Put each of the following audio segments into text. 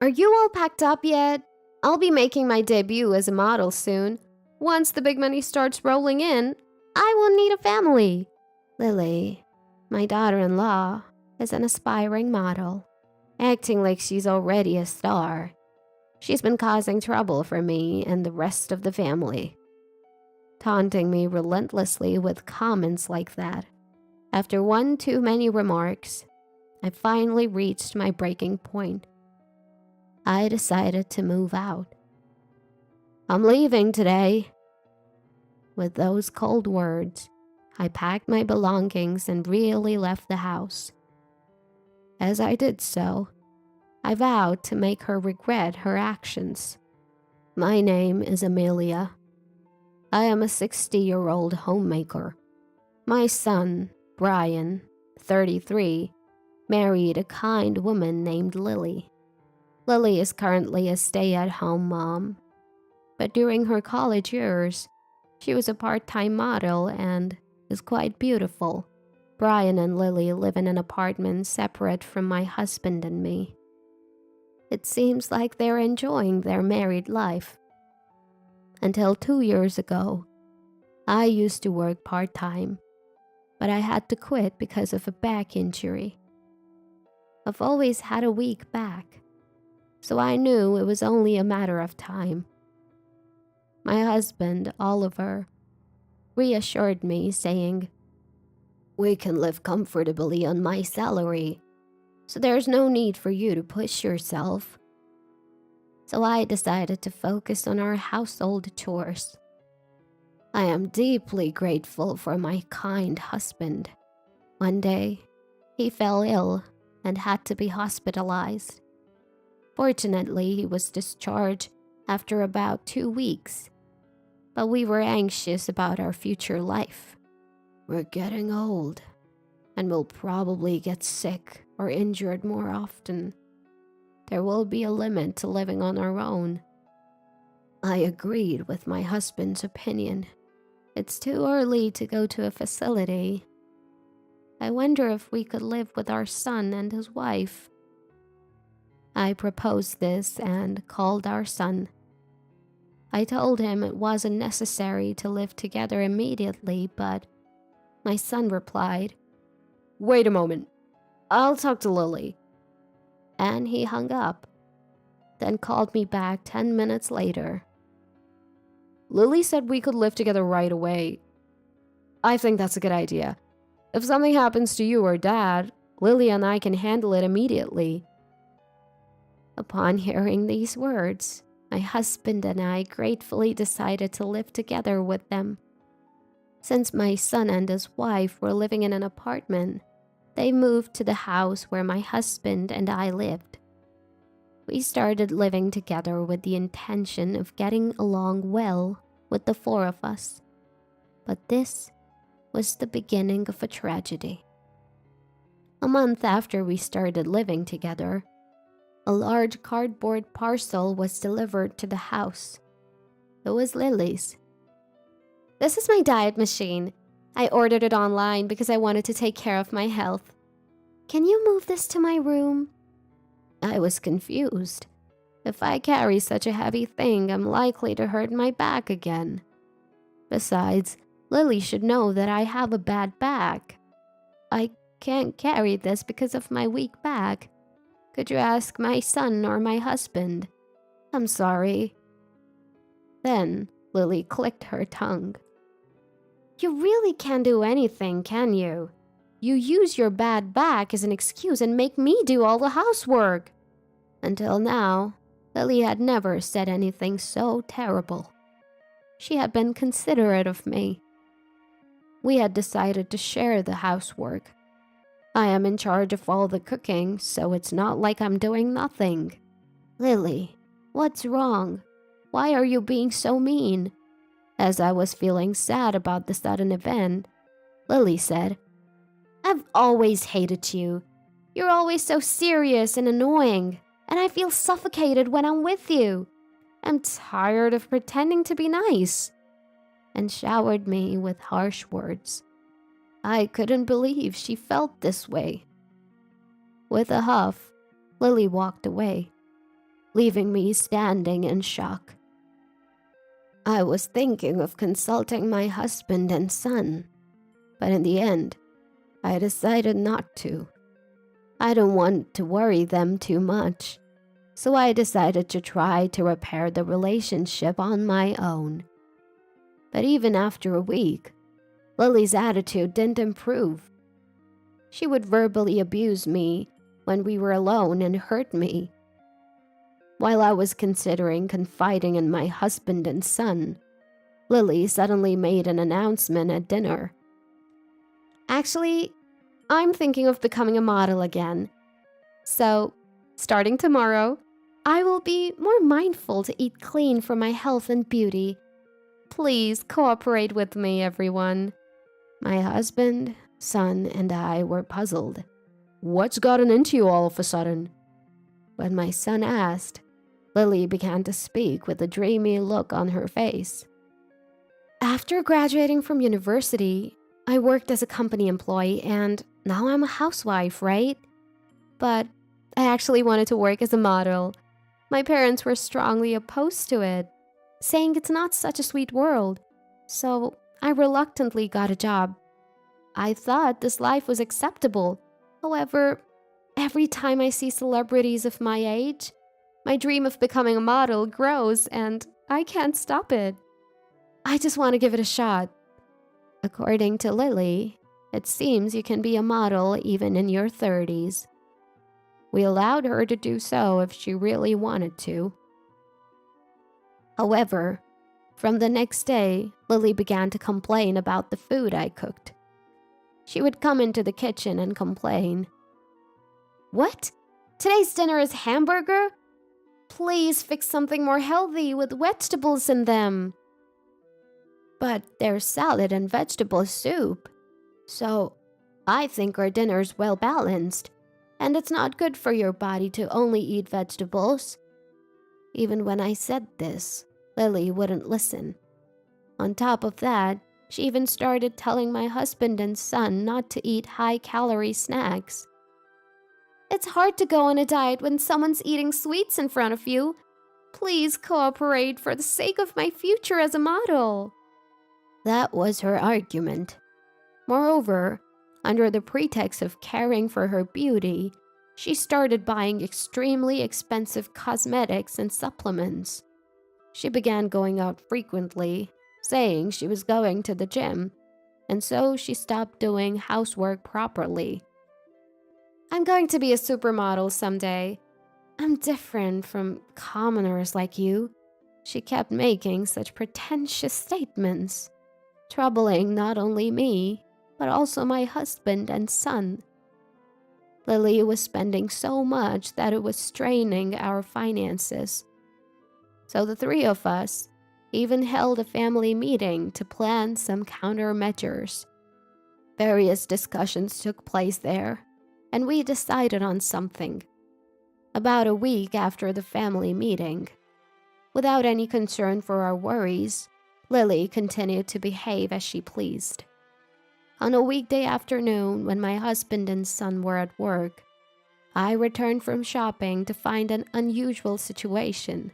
Are you all packed up yet? I'll be making my debut as a model soon. Once the big money starts rolling in, I will need a family. Lily, my daughter-in-law, is an aspiring model, acting like she's already a star. She's been causing trouble for me and the rest of the family, taunting me relentlessly with comments like that. After one too many remarks, I finally reached my breaking point. I decided to move out. I'm leaving today. With those cold words, I packed my belongings and really left the house. As I did so, I vowed to make her regret her actions. My name is Amelia. I am a 60-year-old homemaker. My son, Brian, 33, married a kind woman named Lily. Lily is currently a stay-at-home mom, but during her college years, she was a part-time model and is quite beautiful. Brian and Lily live in an apartment separate from my husband and me. It seems like they're enjoying their married life. Until 2 years ago, I used to work part-time, but I had to quit because of a back injury. I've always had a weak back, so I knew it was only a matter of time. My husband, Oliver, reassured me, saying, "We can live comfortably on my salary, so there's no need for you to push yourself." So I decided to focus on our household chores. I am deeply grateful for my kind husband. One day, he fell ill and had to be hospitalized. Fortunately, he was discharged after about 2 weeks, but we were anxious about our future life. We're getting old, and we'll probably get sick or injured more often. There will be a limit to living on our own. I agreed with my husband's opinion. It's too early to go to a facility. I wonder if we could live with our son and his wife. I proposed this and called our son. I told him it wasn't necessary to live together immediately, but my son replied, "Wait a moment, I'll talk to Lily." And he hung up, then called me back 10 minutes later. "Lily said we could live together right away. I think that's a good idea. If something happens to you or Dad, Lily and I can handle it immediately." Upon hearing these words, my husband and I gratefully decided to live together with them. Since my son and his wife were living in an apartment, they moved to the house where my husband and I lived. We started living together with the intention of getting along well with the 4 of us. But this was the beginning of a tragedy. A month after we started living together, a large cardboard parcel was delivered to the house. It was Lily's. "This is my diet machine. I ordered it online because I wanted to take care of my health. Can you move this to my room?" I was confused. If I carry such a heavy thing, I'm likely to hurt my back again. Besides, Lily should know that I have a bad back. "I can't carry this because of my weak back. Could you ask my son or my husband? I'm sorry." Then Lily clicked her tongue. "You really can't do anything, can you? You use your bad back as an excuse and make me do all the housework." Until now, Lily had never said anything so terrible. She had been considerate of me. We had decided to share the housework. I am in charge of all the cooking, so it's not like I'm doing nothing. "Lily, what's wrong? Why are you being so mean?" As I was feeling sad about the sudden event, Lily said, "I've always hated you. You're always so serious and annoying, and I feel suffocated when I'm with you. I'm tired of pretending to be nice," and showered me with harsh words. I couldn't believe she felt this way. With a huff, Lily walked away. leaving me standing in shock. I was thinking of consulting my husband and son, but in the end, I decided not to. I don't want to worry them too much, so I decided to try to repair the relationship on my own. But even after a week, Lily's attitude didn't improve. She would verbally abuse me when we were alone and hurt me. While I was considering confiding in my husband and son, Lily suddenly made an announcement at dinner. Actually, I'm thinking of becoming a model again. So, starting tomorrow, I will be more mindful to eat clean for my health and beauty. Please cooperate with me, everyone. My husband, son, and I were puzzled. What's gotten into you all of a sudden? When my son asked, Lily began to speak with a dreamy look on her face. After graduating from university, I worked as a company employee and now I'm a housewife, right? But I actually wanted to work as a model. My parents were strongly opposed to it, saying it's not such a sweet world, so I reluctantly got a job. I thought this life was acceptable. However, every time I see celebrities of my age, my dream of becoming a model grows and I can't stop it. I just want to give it a shot. According to Lily, it seems you can be a model even in your 30s. We allowed her to do so if she really wanted to. However, from the next day, Lily began to complain about the food I cooked. She would come into the kitchen and complain. What? Today's dinner is hamburger? Please fix something more healthy with vegetables in them. But there's salad and vegetable soup. So, I think our dinner's well balanced, and it's not good for your body to only eat vegetables. Even when I said this, Lily wouldn't listen. On top of that, she even started telling my husband and son not to eat high-calorie snacks. It's hard to go on a diet when someone's eating sweets in front of you. Please cooperate for the sake of my future as a model. That was her argument. Moreover, under the pretext of caring for her beauty, she started buying extremely expensive cosmetics and supplements. She began going out frequently, saying she was going to the gym, and so she stopped doing housework properly. I'm going to be a supermodel someday. I'm different from commoners like you. She kept making such pretentious statements, troubling not only me, but also my husband and son. Lily was spending so much that it was straining our finances. So the three of us even held a family meeting to plan some countermeasures. Various discussions took place there, and we decided on something. About a week after the family meeting, without any concern for our worries, Lily continued to behave as she pleased. On a weekday afternoon, when my husband and son were at work, I returned from shopping to find an unusual situation.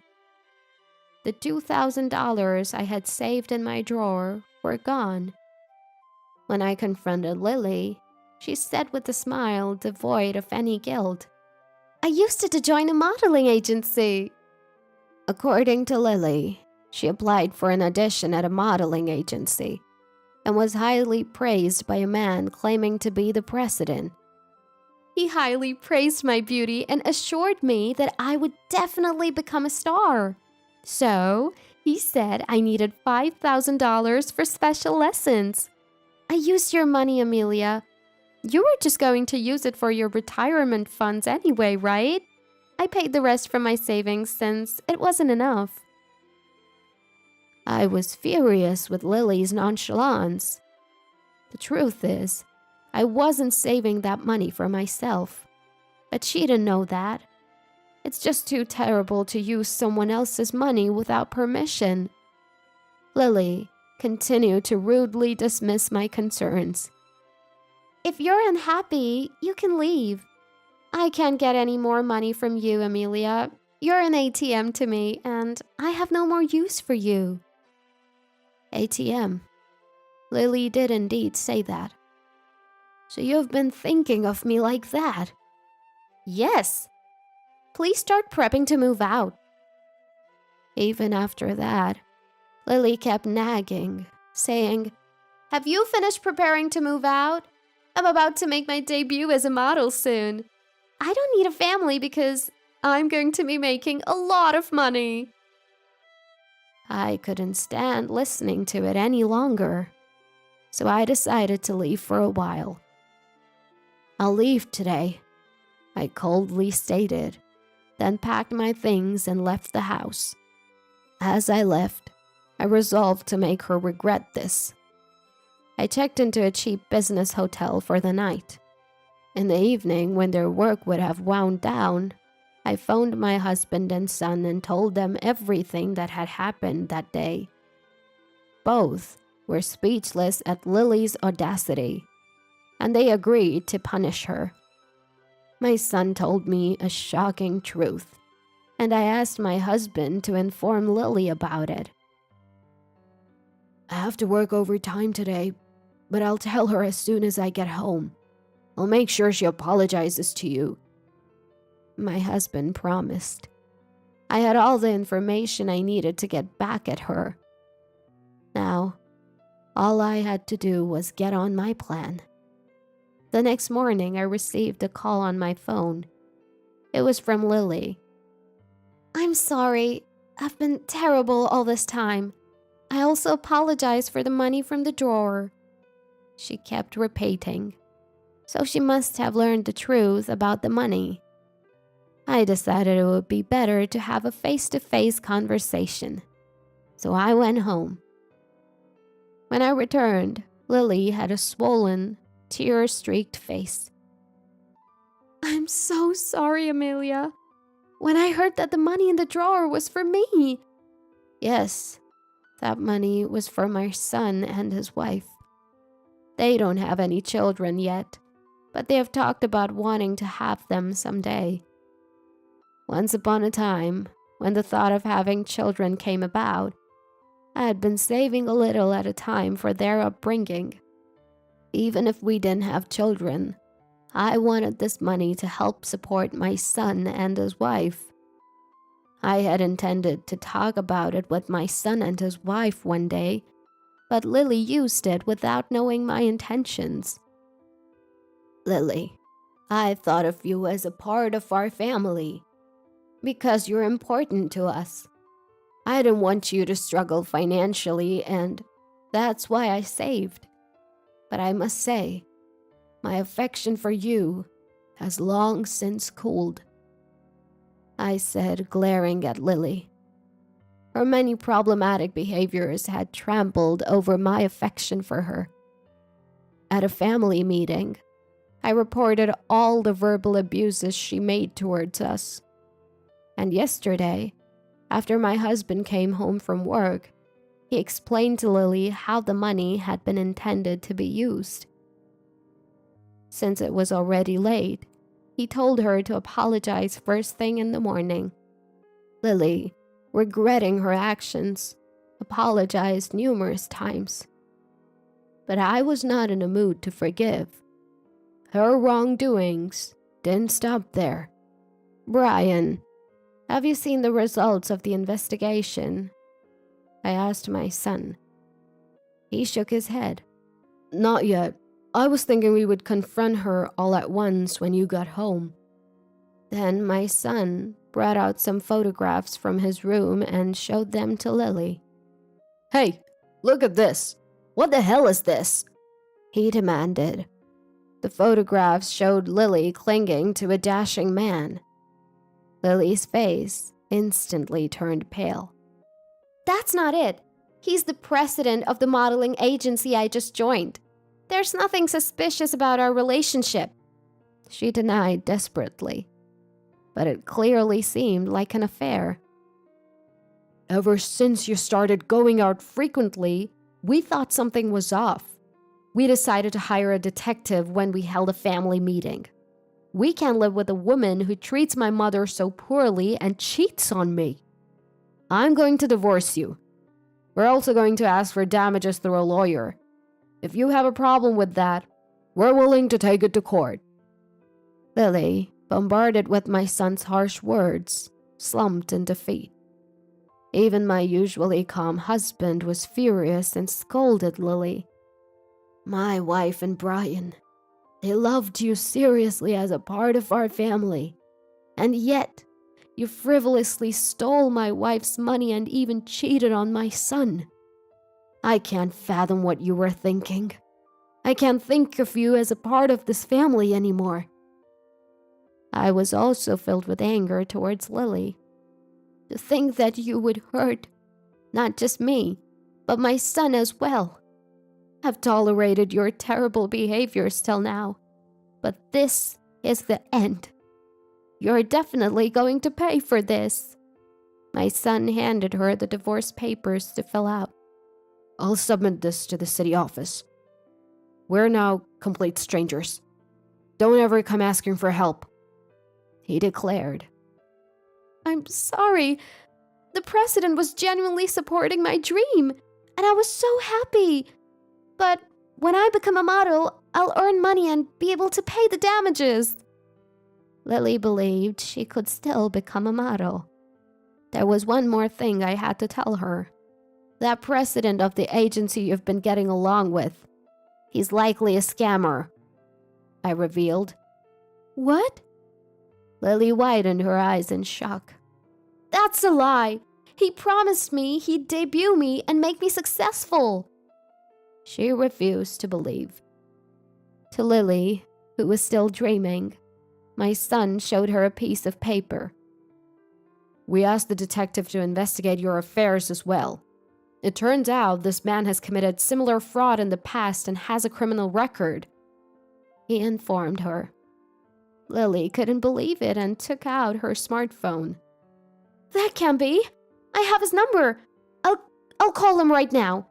The $2,000 I had saved in my drawer were gone. When I confronted Lily, she said with a smile devoid of any guilt, I used it to join a modeling agency. According to Lily, she applied for an audition at a modeling agency and was highly praised by a man claiming to be the president. He highly praised my beauty and assured me that I would definitely become a star. So, he said I needed $5,000 for special lessons. I used your money, Amelia. You were just going to use it for your retirement funds anyway, right? I paid the rest from my savings since it wasn't enough. I was furious with Lily's nonchalance. The truth is, I wasn't saving that money for myself, but she didn't know that. It's just too terrible to use someone else's money without permission. Lily continued to rudely dismiss my concerns. If you're unhappy, you can leave. I can't get any more money from you, Amelia. You're an ATM to me, and I have no more use for you. ATM. Lily did indeed say that. So you've been thinking of me like that? Yes. Please start prepping to move out. Even after that, Lily kept nagging, saying, Have you finished preparing to move out? I'm about to make my debut as a model soon. I don't need a family because I'm going to be making a lot of money. I couldn't stand listening to it any longer, so I decided to leave for a while. I'll leave today, I coldly stated, then packed my things and left the house. As I left, I resolved to make her regret this. I checked into a cheap business hotel for the night. In the evening, when their work would have wound down, I phoned my husband and son and told them everything that had happened that day. Both were speechless at Lily's audacity, and they agreed to punish her. My son told me a shocking truth, and I asked my husband to inform Lily about it. I have to work overtime today, but I'll tell her as soon as I get home. I'll make sure she apologizes to you, my husband promised. I had all the information I needed to get back at her. Now, all I had to do was get on my plan. The next morning, I received a call on my phone. It was from Lily. I'm sorry. I've been terrible all this time. I also apologize for the money from the drawer. She kept repeating. So she must have learned the truth about the money. I decided it would be better to have a face-to-face conversation. So I went home. When I returned, Lily had a swollen, tear-streaked face. I'm so sorry, Amelia. When I heard that the money in the drawer was for me. Yes, that money was for my son and his wife. They don't have any children yet, but they have talked about wanting to have them someday. Once upon a time, when the thought of having children came about, I had been saving a little at a time for their upbringing. Even if we didn't have children, I wanted this money to help support my son and his wife. I had intended to talk about it with my son and his wife one day, but Lily used it without knowing my intentions. Lily, I thought of you as a part of our family, because you're important to us. I didn't want you to struggle financially, and that's why I saved. But I must say, my affection for you has long since cooled, I said, glaring at Lily. Her many problematic behaviors had trampled over my affection for her. At a family meeting, I reported all the verbal abuses she made towards us. And yesterday, after my husband came home from work, he explained to Lily how the money had been intended to be used. Since it was already late, he told her to apologize first thing in the morning. Lily, regretting her actions, apologized numerous times. But I was not in a mood to forgive. Her wrongdoings didn't stop there. Brian, have you seen the results of the investigation? I asked my son. He shook his head. Not yet. I was thinking we would confront her all at once when you got home. Then my son brought out some photographs from his room and showed them to Lily. Hey, look at this. What the hell is this? He demanded. The photographs showed Lily clinging to a dashing man. Lily's face instantly turned pale. That's not it. He's the president of the modeling agency I just joined. There's nothing suspicious about our relationship, she denied desperately. But it clearly seemed like an affair. Ever since you started going out frequently, we thought something was off. We decided to hire a detective when we held a family meeting. We can't live with a woman who treats my mother so poorly and cheats on me. I'm going to divorce you. We're also going to ask for damages through a lawyer. If you have a problem with that, we're willing to take it to court." Lily, bombarded with my son's harsh words, slumped in defeat. Even my usually calm husband was furious and scolded Lily. "My wife and Brian, they loved you seriously as a part of our family, and yet you frivolously stole my wife's money and even cheated on my son. I can't fathom what you were thinking. I can't think of you as a part of this family anymore." I was also filled with anger towards Lily. To think that you would hurt not just me, but my son as well. I've tolerated your terrible behaviors till now, but this is the end. You're definitely going to pay for this. My son handed her the divorce papers to fill out. "I'll submit this to the city office. We're now complete strangers. Don't ever come asking for help," he declared. "I'm sorry. The president was genuinely supporting my dream, and I was so happy. But when I become a model, I'll earn money and be able to pay the damages." Lily believed she could still become a model. There was one more thing I had to tell her. That president of the agency you've been getting along with, he's likely a scammer, I revealed. "What?" Lily widened her eyes in shock. "That's a lie. He promised me he'd debut me and make me successful." She refused to believe. To Lily, who was still dreaming, my son showed her a piece of paper. "We asked the detective to investigate your affairs as well. It turns out this man has committed similar fraud in the past and has a criminal record," he informed her. Lily couldn't believe it and took out her smartphone. "That can't be. I have his number. I'll call him right now,"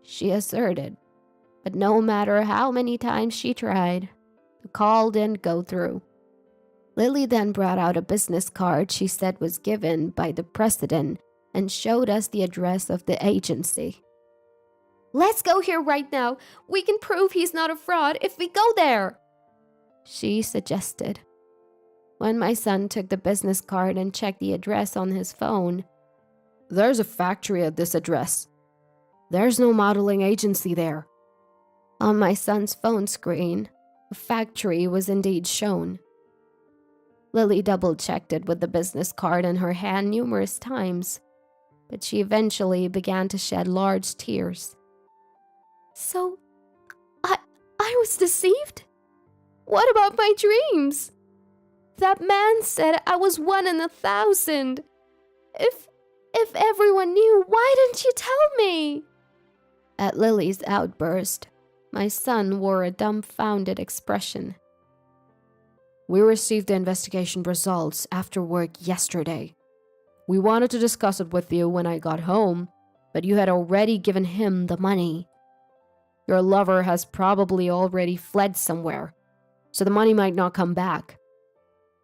she asserted. But no matter how many times she tried, the call didn't go through. Lily then brought out a business card she said was given by the president and showed us the address of the agency. "Let's go here right now. We can prove he's not a fraud if we go there," she suggested. When my son took the business card and checked the address on his phone, "There's a factory at this address. There's no modeling agency there." On my son's phone screen, a factory was indeed shown. Lily double-checked it with the business card in her hand numerous times, but she eventually began to shed large tears. "So, I was deceived? What about my dreams? That man said I was 1 in 1,000. If everyone knew, why didn't you tell me?" At Lily's outburst, my son wore a dumbfounded expression. "We received the investigation results after work yesterday. We wanted to discuss it with you when I got home, but you had already given him the money. Your lover has probably already fled somewhere, so the money might not come back.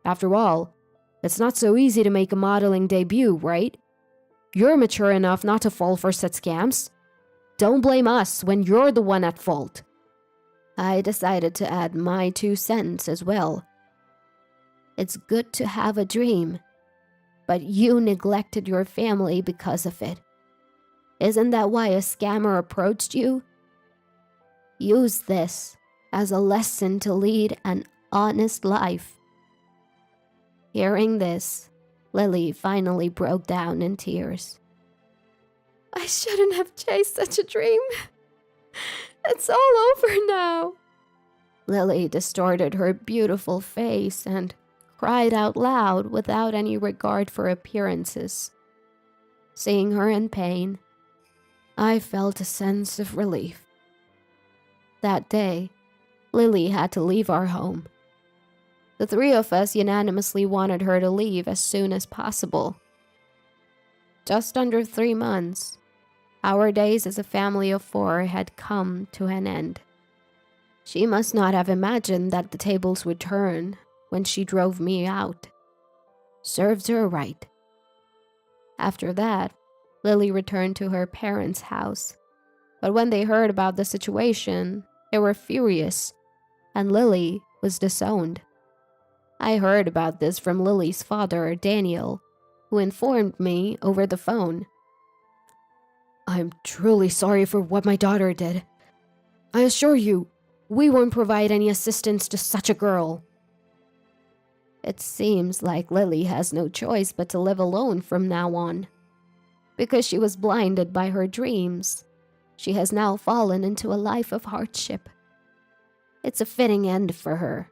After all, it's not so easy to make a modeling debut, right? You're mature enough not to fall for such scams. Don't blame us when you're the one at fault." I decided to add my 2 cents as well. "It's good to have a dream, but you neglected your family because of it. Isn't that why a scammer approached you? Use this as a lesson to lead an honest life." Hearing this, Lily finally broke down in tears. "I shouldn't have chased such a dream. It's all over now." Lily distorted her beautiful face and cried out loud without any regard for appearances. Seeing her in pain, I felt a sense of relief. That day, Lily had to leave our home. The 3 of us unanimously wanted her to leave as soon as possible. Just under 3 months, our days as a family of 4 had come to an end. She must not have imagined that the tables would turn when she drove me out. Serves her right. After that, Lily returned to her parents' house. But when they heard about the situation, they were furious, and Lily was disowned. I heard about this from Lily's father, Daniel, who informed me over the phone. I'm truly sorry for what my daughter did. I assure you, we won't provide any assistance to such a girl. It seems like Lily has no choice but to live alone from now on. Because she was blinded by her dreams, she has now fallen into a life of hardship. It's a fitting end for her.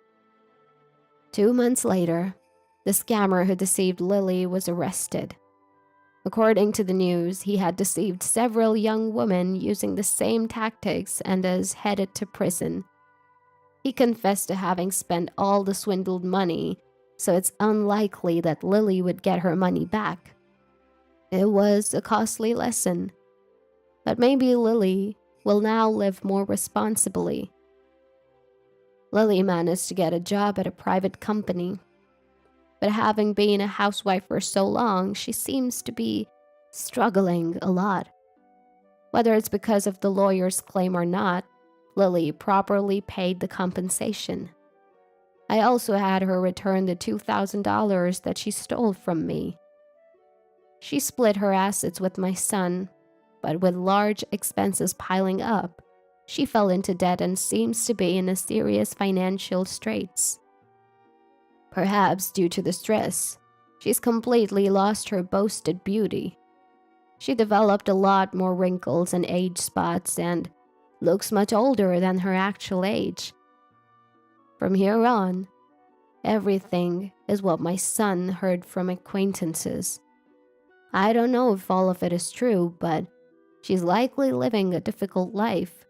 2 months later, the scammer who deceived Lily was arrested. According to the news, he had deceived several young women using the same tactics and is headed to prison. He confessed to having spent all the swindled money, so it's unlikely that Lily would get her money back. It was a costly lesson, but maybe Lily will now live more responsibly. Lily managed to get a job at a private company, but having been a housewife for so long, she seems to be struggling a lot. Whether it's because of the lawyer's claim or not, Lily properly paid the compensation. I also had her return the $2,000 that she stole from me. She split her assets with my son, but with large expenses piling up, she fell into debt and seems to be in a serious financial straits. Perhaps due to the stress, she's completely lost her boasted beauty. She developed a lot more wrinkles and age spots and looks much older than her actual age. From here on, everything is what my son heard from acquaintances. I don't know if all of it is true, but she's likely living a difficult life.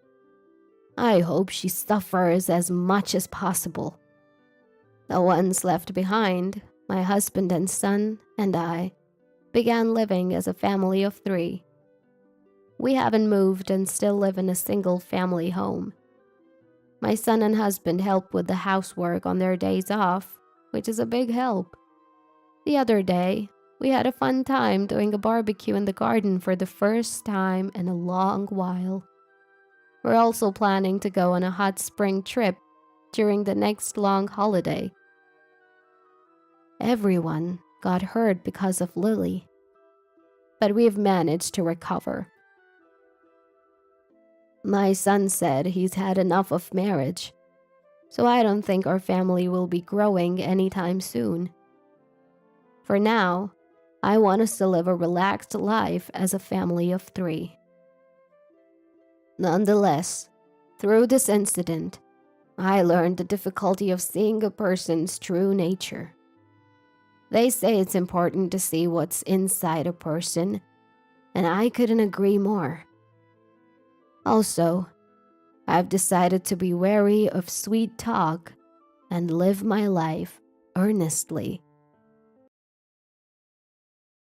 I hope she suffers as much as possible. The ones left behind, my husband and son and I, began living as a family of 3. We haven't moved and still live in a single-family home. My son and husband help with the housework on their days off, which is a big help. The other day, we had a fun time doing a barbecue in the garden for the first time in a long while. We're also planning to go on a hot spring trip during the next long holiday. Everyone got hurt because of Lily, but we've managed to recover. My son said he's had enough of marriage, so I don't think our family will be growing anytime soon. For now, I want us to live a relaxed life as a family of 3. Nonetheless, through this incident, I learned the difficulty of seeing a person's true nature. They say it's important to see what's inside a person, and I couldn't agree more. Also, I've decided to be wary of sweet talk and live my life earnestly.